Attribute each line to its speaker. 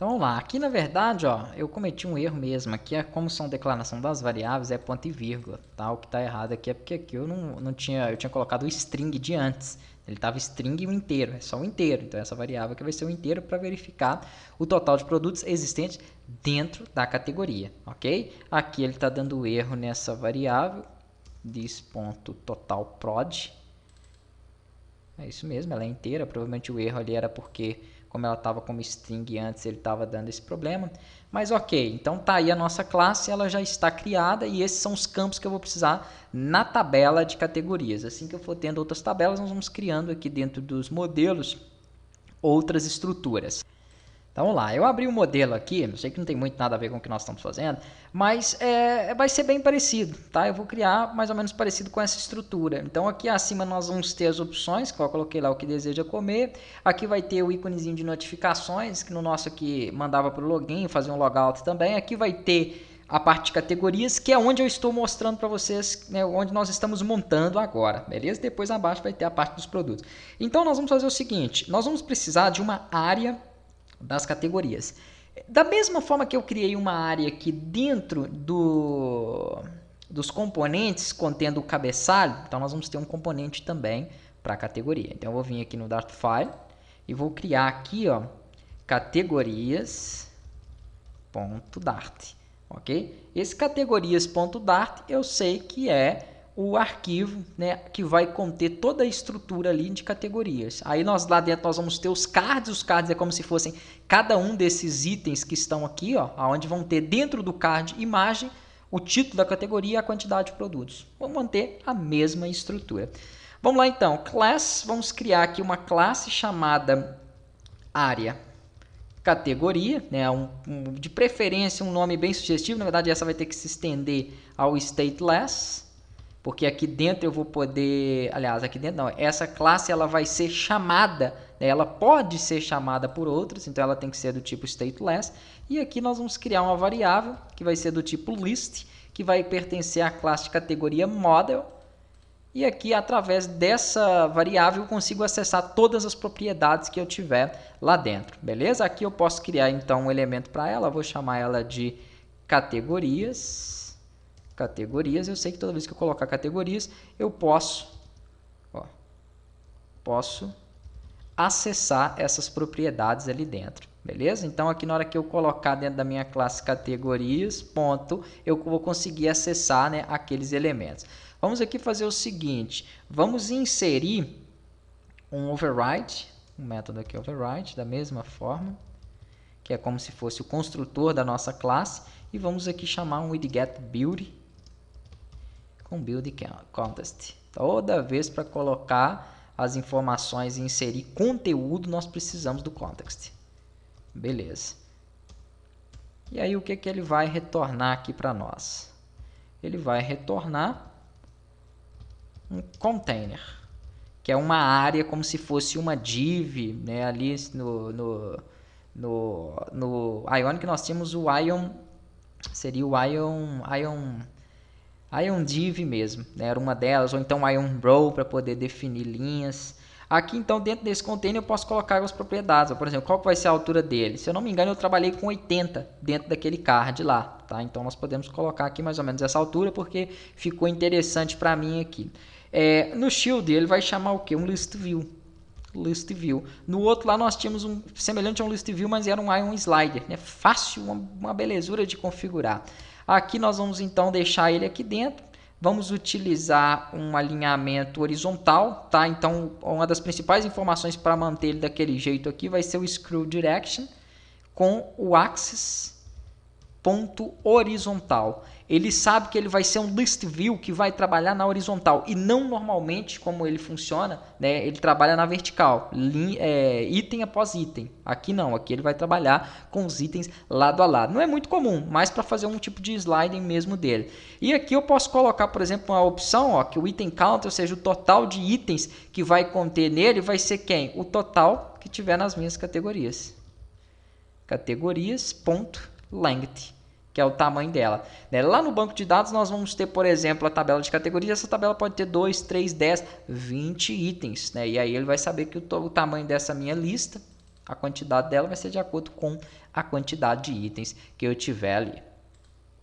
Speaker 1: Então vamos lá, aqui na verdade, ó, eu cometi um erro mesmo, aqui é como são declaração das variáveis, é ponto e vírgula, tá? O que está errado aqui é porque aqui eu não tinha, eu tinha colocado o string de antes, ele estava string e o inteiro, é só o inteiro, então essa variável aqui vai ser o inteiro para verificar o total de produtos existentes dentro da categoria, ok? Aqui ele está dando erro nessa variável, this.totalprod, é isso mesmo, ela é inteira, provavelmente o erro ali era porque, como ela estava como string antes, ele estava dando esse problema. Mas ok, então tá aí a nossa classe, ela já está criada e esses são os campos que eu vou precisar na tabela de categorias. Assim que eu for tendo outras tabelas, nós vamos criando aqui dentro dos modelos outras estruturas. Então vamos lá, eu abri o modelo aqui, eu sei que não tem muito nada a ver com o que nós estamos fazendo, mas vai ser bem parecido, tá? Eu vou criar mais ou menos parecido com essa estrutura. Então aqui acima nós vamos ter as opções, que eu coloquei lá o que deseja comer. Aqui vai ter o íconezinho de notificações, que no nosso aqui mandava para o login, fazer um logout também. Aqui vai ter a parte de categorias, que é onde eu estou mostrando para vocês, né, onde nós estamos montando agora, beleza? Depois abaixo vai ter a parte dos produtos. Então nós vamos fazer o seguinte, nós vamos precisar de uma área das categorias. Da mesma forma que eu criei uma área aqui dentro dos componentes contendo o cabeçalho, então nós vamos ter um componente também para a categoria. Então eu vou vir aqui no Dart File e vou criar aqui, ó, categorias.dart, ok? Esse categorias.dart eu sei que é o arquivo, né, que vai conter toda a estrutura ali de categorias. Aí nós lá dentro nós vamos ter os cards é como se fossem cada um desses itens que estão aqui, ó, onde vão ter dentro do card imagem, o título da categoria e a quantidade de produtos. Vamos manter a mesma estrutura. Vamos lá então, class, vamos criar aqui uma classe chamada área categoria, né, de preferência um nome bem sugestivo, na verdade essa vai ter que se estender ao stateless, porque aqui dentro eu vou poder, aliás, aqui dentro não, essa classe ela vai ser chamada, né, ela pode ser chamada por outros, então ela tem que ser do tipo stateless, e aqui nós vamos criar uma variável que vai ser do tipo list, que vai pertencer à classe de categoria model, e aqui através dessa variável eu consigo acessar todas as propriedades que eu tiver lá dentro, beleza? Aqui eu posso criar então um elemento para ela, vou chamar ela de categorias, eu sei que toda vez que eu colocar categorias, eu posso acessar essas propriedades ali dentro, beleza? Então aqui na hora que eu colocar dentro da minha classe categorias, ponto, eu vou conseguir acessar, né, aqueles elementos. Vamos aqui fazer o seguinte, vamos inserir um override, um método aqui override, da mesma forma, que é como se fosse o construtor da nossa classe, e vamos aqui chamar um widgetBuild com build context. Toda vez para colocar as informações e inserir conteúdo, nós precisamos do context. Beleza. E aí o que ele vai retornar aqui para nós? Ele vai retornar um container, que é uma área como se fosse uma div, né? Ali no Ionic nós tínhamos o Ion, seria o Ion div mesmo, né? Era uma delas, ou então Ion row para poder definir linhas. Aqui então dentro desse container eu posso colocar as propriedades, por exemplo, qual que vai ser a altura dele? Se eu não me engano eu trabalhei com 80 dentro daquele card lá, tá? Então nós podemos colocar aqui mais ou menos essa altura porque ficou interessante para mim aqui. No shield ele vai chamar o que? Um list view. No outro lá nós tínhamos um semelhante a um list view, mas era um Ion slider, né? Fácil, uma belezura de configurar. Aqui nós vamos então deixar ele aqui dentro. Vamos utilizar um alinhamento horizontal, tá? Então, uma das principais informações para manter ele daquele jeito aqui vai ser o screw direction com o axis ponto horizontal. Ele sabe que ele vai ser um list view que vai trabalhar na horizontal e não normalmente como ele funciona, né? Ele trabalha na vertical, item após item. Aqui não, aqui ele vai trabalhar com os itens lado a lado. Não é muito comum, mas para fazer um tipo de sliding mesmo dele. E aqui eu posso colocar, por exemplo, uma opção, ó, que o item count, ou seja, o total de itens que vai conter nele vai ser quem? O total que tiver nas minhas categorias. Categorias.length, que é o tamanho dela. Lá no banco de dados nós vamos ter, por exemplo, a tabela de categorias. Essa tabela pode ter 2, 3, 10, 20 itens, né? E aí ele vai saber que o tamanho dessa minha lista A quantidade dela vai ser de acordo com a quantidade de itens que eu tiver ali.